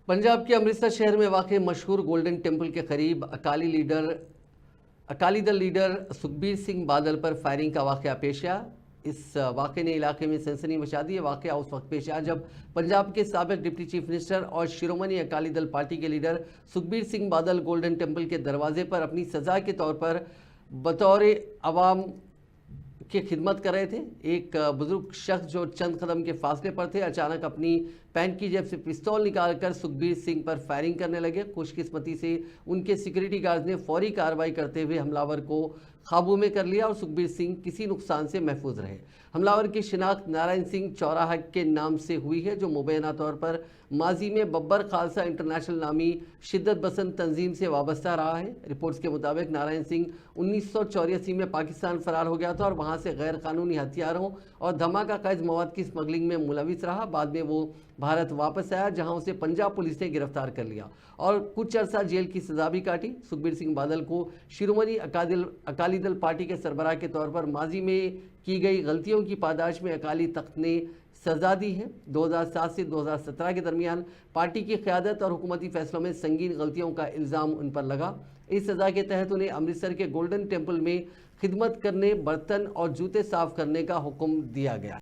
पंजाब के अमृतसर शहर में वाक़ मशहूर गोल्डन टेम्पल के करीब अकाली दल लीडर सुखबीर सिंह बादल पर फायरिंग का वाक़या पेश आया। इस वाक़े ने इलाके में सनसनी मचा दी है। वाक़या उस वक्त पेश आया जब पंजाब के साबिक़ डिप्टी चीफ मिनिस्टर और शिरोमणि अकाली दल पार्टी के leader Sukhbir Singh Badal golden temple के दरवाजे पर अपनी सज़ा के तौर पर बतौर अवाम की खिदमत कर रहे थे। एक बुजुर्ग शख्स जो चंद कदम के फासले पर थे अचानक अपनी पैंट की जेब से पिस्तौल निकालकर सुखबीर सिंह पर फायरिंग करने लगे। खुशकिस्मती से उनके सिक्योरिटी गार्ड्स ने फौरी कार्रवाई करते हुए हमलावर को काबू में कर लिया और सुखबीर सिंह किसी नुकसान से महफूज रहे। हमलावर की शिनाख्त नारायण सिंह चौराहा के नाम से हुई है, जो मुबैना तौर पर माजी में बब्बर खालसा इंटरनेशनल नामी शिद्दत पसंद तंजीम से वाबस्ता रहा है। रिपोर्ट्स के मुताबिक नारायण सिंह 1984 में पाकिस्तान फरार हो गया था और वहां से गैर कानूनी हथियारों और धमाका कैद मवाद की स्मगलिंग में मुलविस रहा। बाद में वो भारत वापस आया, जहां उसे पंजाब पुलिस ने गिरफ्तार कर लिया और कुछ अरसा जेल की सजा भी काटी। सुखबीर सिंह बादल को शिरोमणि अकाली दल पार्टी के सरबराह के तौर पर माजी में की गई गलतियों की पादाश में अकाली तख्त ने सजा दी है। 2007 से 2017 के दरमियान पार्टी की क़यादत और हुकूमती फैसलों में संगीन गलतियों का इल्ज़ाम उन पर लगा। इस सज़ा के तहत उन्हें अमृतसर के गोल्डन टेम्पल में खिदमत करने, बर्तन और जूते साफ करने का हुक्म दिया गया।